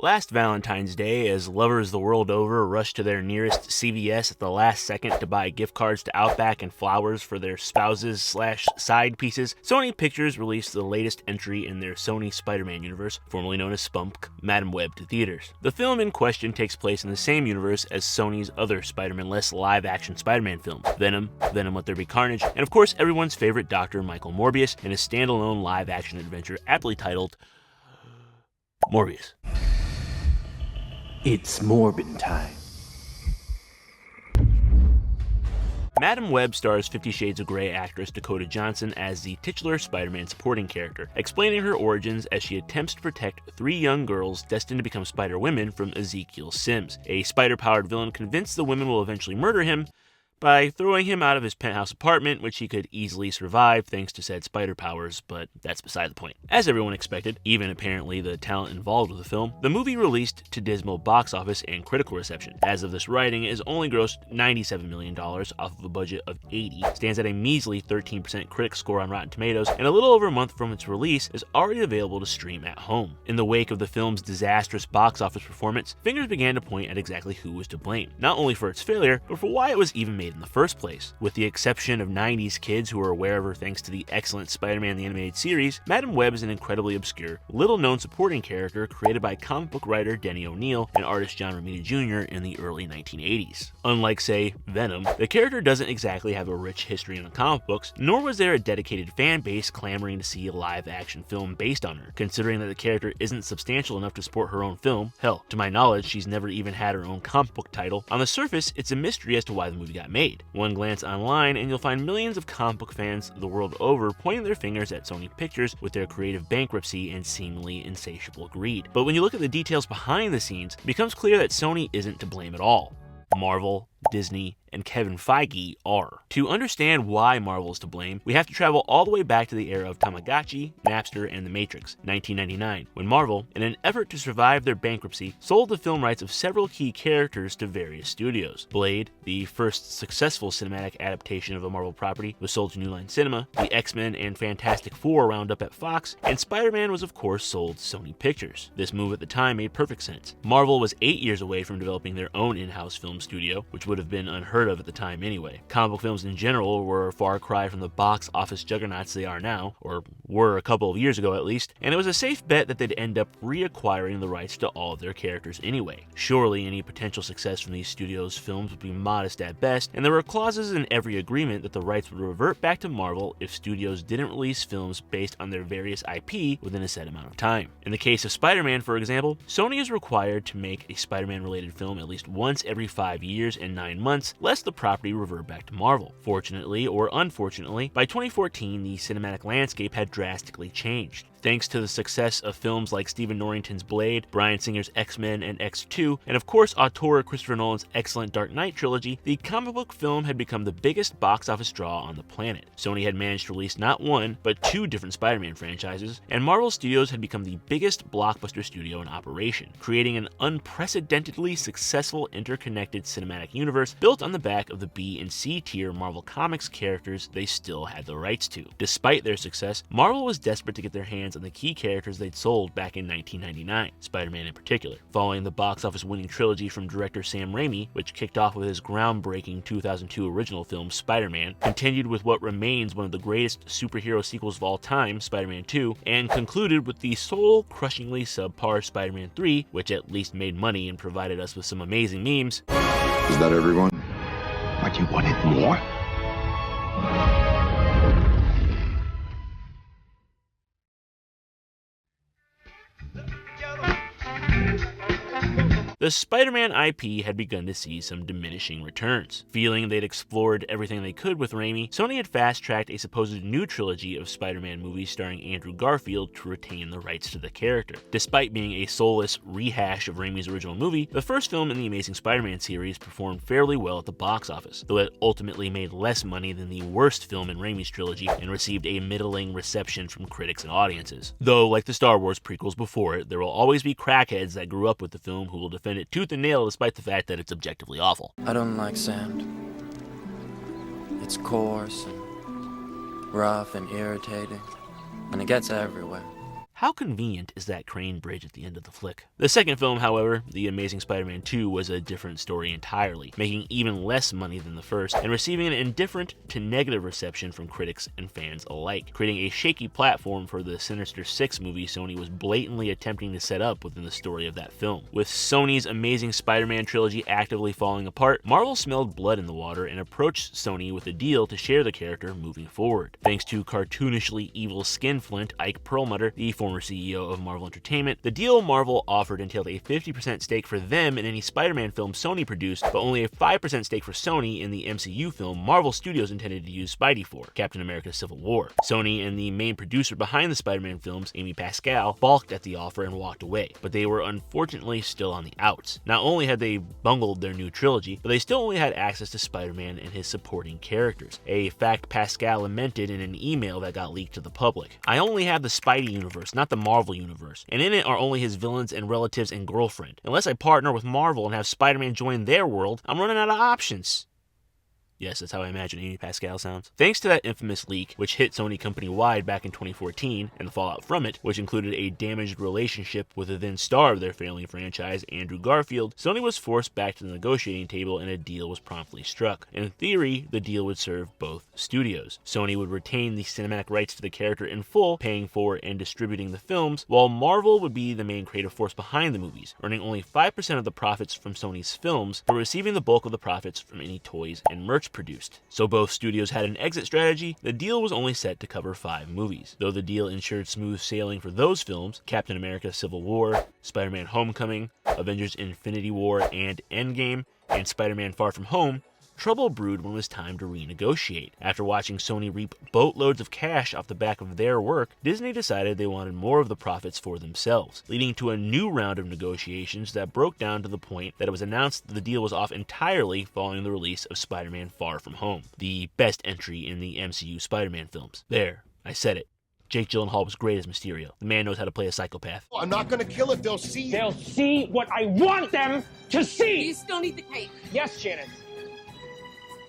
Last Valentine's Day, as lovers the world over rushed to their nearest CVS at the last second to buy gift cards to Outback and flowers for their spouses/side pieces, Sony Pictures released the latest entry in their Sony Spider-Man universe, formerly known as Spunk, Madam Web, to theaters. The film in question takes place in the same universe as Sony's other Spider-Man-less live-action Spider-Man films, Venom, Venom Let There Be Carnage, and of course everyone's favorite Dr. Michael Morbius in a standalone live-action adventure aptly titled Morbius. It's Morbin time. Madam Web stars 50 Shades of Grey actress Dakota Johnson as the titular Spider-Man supporting character, explaining her origins as she attempts to protect 3 young girls destined to become Spider-Women from Ezekiel Sims, a spider-powered villain convinced the women will eventually murder him by throwing him out of his penthouse apartment, which he could easily survive thanks to said spider powers, but that's beside the point. As everyone expected, even apparently the talent involved with the film, the movie released to dismal box office and critical reception. As of this writing, it has only grossed $97 million off of a budget of $80, stands at a measly 13% critic score on Rotten Tomatoes, and a little over a month from its release is already available to stream at home. In the wake of the film's disastrous box office performance, fingers began to point at exactly who was to blame, not only for its failure, but for why it was even made in the first place. With the exception of 90s kids who are aware of her thanks to the excellent Spider-Man the Animated Series, Madam Web is an incredibly obscure, little-known supporting character created by comic book writer Denny O'Neil and artist John Romita Jr. in the early 1980s. Unlike, say, Venom, the character doesn't exactly have a rich history in the comic books, nor was there a dedicated fan base clamoring to see a live-action film based on her, considering that the character isn't substantial enough to support her own film. Hell, to my knowledge, she's never even had her own comic book title. On the surface, it's a mystery as to why the movie got made. One glance online and you'll find millions of comic book fans the world over pointing their fingers at Sony Pictures with their creative bankruptcy and seemingly insatiable greed. But when you look at the details behind the scenes, it becomes clear that Sony isn't to blame at all. Marvel, Disney, and Kevin Feige are. To understand why Marvel is to blame, we have to travel all the way back to the era of Tamagotchi, Napster, and The Matrix, 1999, when Marvel, in an effort to survive their bankruptcy, sold the film rights of several key characters to various studios. Blade, the first successful cinematic adaptation of a Marvel property, was sold to New Line Cinema, the X-Men and Fantastic Four wound up at Fox, and Spider-Man was of course sold to Sony Pictures. This move at the time made perfect sense. Marvel was 8 years away from developing their own in-house film studio, which would have been unheard of at the time anyway. Comic book films in general were a far cry from the box office juggernauts they are now, or were a couple of years ago at least, and it was a safe bet that they'd end up reacquiring the rights to all of their characters anyway. Surely any potential success from these studios' films would be modest at best, and there were clauses in every agreement that the rights would revert back to Marvel if studios didn't release films based on their various IP within a set amount of time. In the case of Spider-Man, for example, Sony is required to make a Spider-Man related film at least once every 5 years and 9 months, lest the property revert back to Marvel. Fortunately or unfortunately, by 2014 the cinematic landscape had drastically changed. Thanks to the success of films like Stephen Norrington's Blade, Bryan Singer's X-Men and X2, and of course auteur Christopher Nolan's excellent Dark Knight trilogy, the comic book film had become the biggest box office draw on the planet. Sony had managed to release not one, but 2 different Spider-Man franchises, and Marvel Studios had become the biggest blockbuster studio in operation, creating an unprecedentedly successful interconnected cinematic universe built on the back of the B and C tier Marvel Comics characters they still had the rights to. Despite their success, Marvel was desperate to get their hands on the key characters they'd sold back in 1999, Spider-Man in particular. Following the box office winning trilogy from director Sam Raimi, which kicked off with his groundbreaking 2002 original film Spider-Man, continued with what remains one of the greatest superhero sequels of all time, Spider-Man 2, and concluded with the soul-crushingly subpar Spider-Man 3, which at least made money and provided us with some amazing memes. Is that everyone? What, you wanted more? The Spider-Man IP had begun to see some diminishing returns. Feeling they'd explored everything they could with Raimi, Sony had fast-tracked a supposed new trilogy of Spider-Man movies starring Andrew Garfield to retain the rights to the character. Despite being a soulless rehash of Raimi's original movie, the first film in the Amazing Spider-Man series performed fairly well at the box office, though it ultimately made less money than the worst film in Raimi's trilogy and received a middling reception from critics and audiences. Though, like the Star Wars prequels before it, there will always be crackheads that grew up with the film who will defend it tooth and nail despite the fact that it's objectively awful. I don't like sand. It's coarse and rough and irritating, and it gets everywhere. How convenient is that crane bridge at the end of the flick? The second film, however, The Amazing Spider-Man 2, was a different story entirely, making even less money than the first, and receiving an indifferent to negative reception from critics and fans alike, creating a shaky platform for the Sinister Six movie Sony was blatantly attempting to set up within the story of that film. With Sony's Amazing Spider-Man trilogy actively falling apart, Marvel smelled blood in the water and approached Sony with a deal to share the character moving forward. Thanks to cartoonishly evil skinflint Ike Perlmutter, the former CEO of Marvel Entertainment, the deal Marvel offered entailed a 50% stake for them in any Spider-Man film Sony produced, but only a 5% stake for Sony in the MCU film Marvel Studios intended to use Spidey for, Captain America Civil War. Sony and the main producer behind the Spider-Man films, Amy Pascal, balked at the offer and walked away, but they were unfortunately still on the outs. Not only had they bungled their new trilogy, but they still only had access to Spider-Man and his supporting characters, a fact Pascal lamented in an email that got leaked to the public. "I only have the Spidey universe, not the Marvel universe, and in it are only his villains and relatives and girlfriend. Unless I partner with Marvel and have Spider-Man join their world, I'm running out of options." Yes, that's how I imagine Amy Pascal sounds. Thanks to that infamous leak, which hit Sony company-wide back in 2014, and the fallout from it, which included a damaged relationship with the then star of their failing franchise, Andrew Garfield, Sony was forced back to the negotiating table and a deal was promptly struck. In theory, the deal would serve both studios. Sony would retain the cinematic rights to the character in full, paying for and distributing the films, while Marvel would be the main creative force behind the movies, earning only 5% of the profits from Sony's films, but receiving the bulk of the profits from any toys and merch produced. So both studios had an exit strategy. The deal was only set to cover 5 movies. Though the deal ensured smooth sailing for those films, Captain America Civil War, Spider-Man Homecoming, Avengers Infinity War and Endgame, and Spider-Man Far From Home, trouble brewed when it was time to renegotiate. After watching Sony reap boatloads of cash off the back of their work, Disney decided they wanted more of the profits for themselves, leading to a new round of negotiations that broke down to the point that it was announced the deal was off entirely following the release of Spider-Man Far From Home, the best entry in the MCU Spider-Man films. There, I said it. Jake Gyllenhaal was great as Mysterio. The man knows how to play a psychopath. I'm not gonna kill it, they'll see it. They'll see what I want them to see! You still need the cape. Yes, Shannon.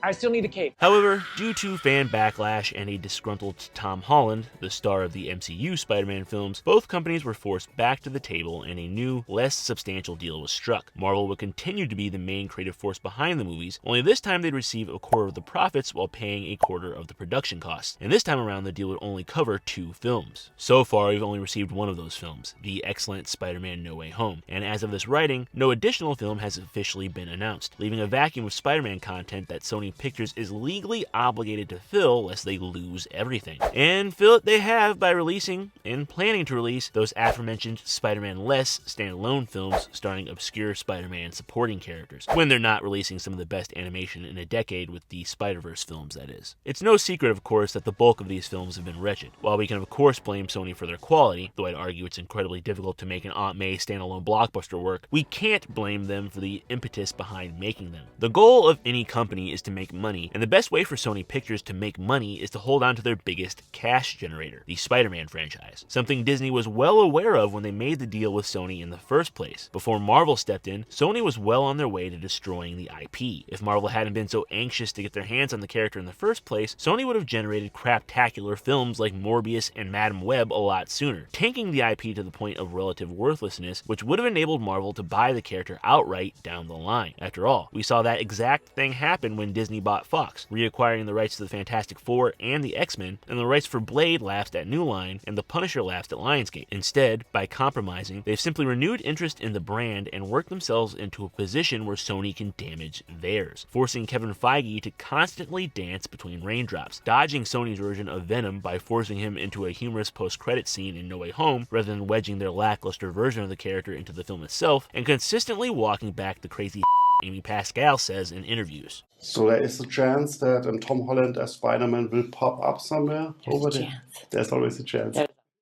I still need the cape. However, due to fan backlash and a disgruntled Tom Holland, the star of the MCU Spider-Man films, both companies were forced back to the table and a new, less substantial deal was struck. Marvel would continue to be the main creative force behind the movies, only this time they'd receive a quarter of the profits while paying a quarter of the production costs. And this time around, the deal would only cover 2 films. So far, we've only received one of those films, the excellent Spider-Man No Way Home, and as of this writing, no additional film has officially been announced, leaving a vacuum of Spider-Man content that Sony Pictures is legally obligated to fill lest they lose everything. And fill it they have by releasing, and planning to release, those aforementioned Spider-Man-less standalone films starring obscure Spider-Man supporting characters, when they're not releasing some of the best animation in a decade with the Spider-Verse films, that is. It's no secret, of course, that the bulk of these films have been wretched. While we can of course blame Sony for their quality, though I'd argue it's incredibly difficult to make an Aunt May standalone blockbuster work, we can't blame them for the impetus behind making them. The goal of any company is to make money, and the best way for Sony Pictures to make money is to hold on to their biggest cash generator, the Spider-Man franchise, something Disney was well aware of when they made the deal with Sony in the first place. Before Marvel stepped in, Sony was well on their way to destroying the IP. If Marvel hadn't been so anxious to get their hands on the character in the first place, Sony would have generated craptacular films like Morbius and Madam Web a lot sooner, tanking the IP to the point of relative worthlessness, which would have enabled Marvel to buy the character outright down the line. After all, we saw that exact thing happen when Disney bought Fox, reacquiring the rights to the Fantastic Four and the X-Men, and the rights for Blade lapsed at New Line, and the Punisher lapsed at Lionsgate. Instead, by compromising, they've simply renewed interest in the brand and worked themselves into a position where Sony can damage theirs, forcing Kevin Feige to constantly dance between raindrops, dodging Sony's version of Venom by forcing him into a humorous post-credit scene in No Way Home, rather than wedging their lackluster version of the character into the film itself, and consistently walking back the crazy Amy Pascal says in interviews. So there is a chance that Tom Holland as Spider-Man will pop up somewhere over there. There's always a chance.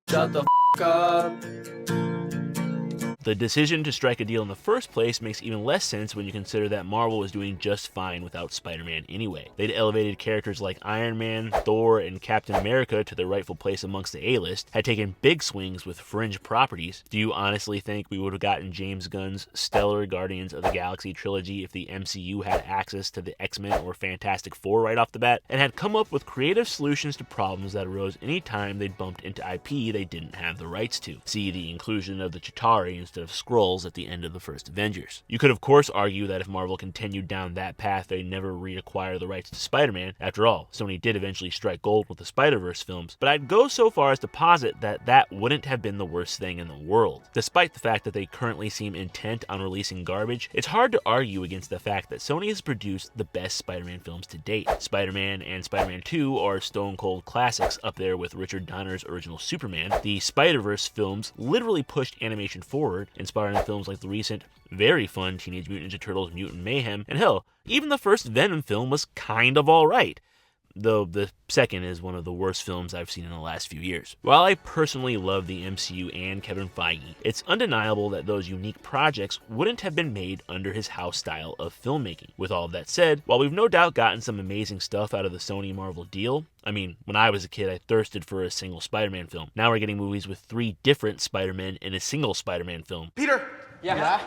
Shut the f*** up. The decision to strike a deal in the first place makes even less sense when you consider that Marvel was doing just fine without Spider-Man anyway. They'd elevated characters like Iron Man, Thor, and Captain America to their rightful place amongst the A-list, had taken big swings with fringe properties. Do you honestly think we would have gotten James Gunn's stellar Guardians of the Galaxy trilogy if the MCU had access to the X-Men or Fantastic Four right off the bat, and had come up with creative solutions to problems that arose anytime they'd bumped into IP they didn't have the rights to? See the inclusion of the Chitauri instead of Skrulls at the end of the first Avengers. You could of course argue that if Marvel continued down that path, they'd never reacquire the rights to Spider-Man. After all, Sony did eventually strike gold with the Spider-Verse films, but I'd go so far as to posit that that wouldn't have been the worst thing in the world. Despite the fact that they currently seem intent on releasing garbage, it's hard to argue against the fact that Sony has produced the best Spider-Man films to date. Spider-Man and Spider-Man 2 are stone-cold classics up there with Richard Donner's original Superman. The Spider-Verse films literally pushed animation forward, inspiring films like the recent, very fun Teenage Mutant Ninja Turtles Mutant Mayhem, and hell, even the first Venom film was kind of alright, though the second is one of the worst films I've seen in the last few years. While I personally love the MCU and Kevin Feige, it's undeniable that those unique projects wouldn't have been made under his house style of filmmaking. With all of that said, while we've no doubt gotten some amazing stuff out of the Sony Marvel deal, I mean, when I was a kid, I thirsted for a single Spider-Man film. Now we're getting movies with 3 different Spider-Men in a single Spider-Man film. Peter! Yeah?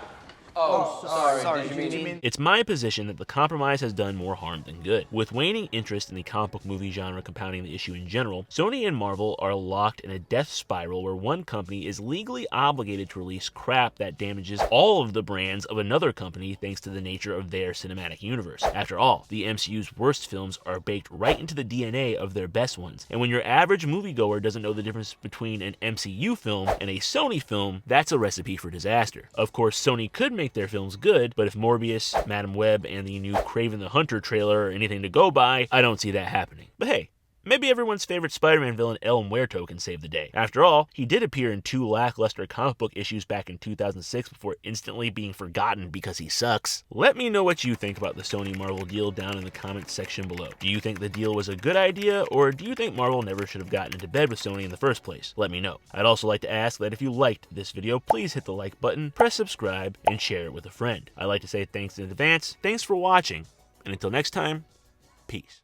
Oh, sorry. Did you mean? It's my position that the compromise has done more harm than good. With waning interest in the comic book movie genre compounding the issue in general, Sony and Marvel are locked in a death spiral where one company is legally obligated to release crap that damages all of the brands of another company thanks to the nature of their cinematic universe. After all, the MCU's worst films are baked right into the DNA of their best ones, and when your average moviegoer doesn't know the difference between an MCU film and a Sony film, that's a recipe for disaster. Of course, Sony could make their films good, but if Morbius, Madam Web, and the new Kraven the Hunter trailer are anything to go by, I don't see that happening. But hey, maybe everyone's favorite Spider-Man villain El Muerto can save the day. After all, he did appear in 2 lackluster comic book issues back in 2006 before instantly being forgotten because he sucks. Let me know what you think about the Sony Marvel deal down in the comments section below. Do you think the deal was a good idea, or do you think Marvel never should have gotten into bed with Sony in the first place? Let me know. I'd also like to ask that if you liked this video, please hit the like button, press subscribe, and share it with a friend. I'd like to say thanks in advance, thanks for watching, and until next time, peace.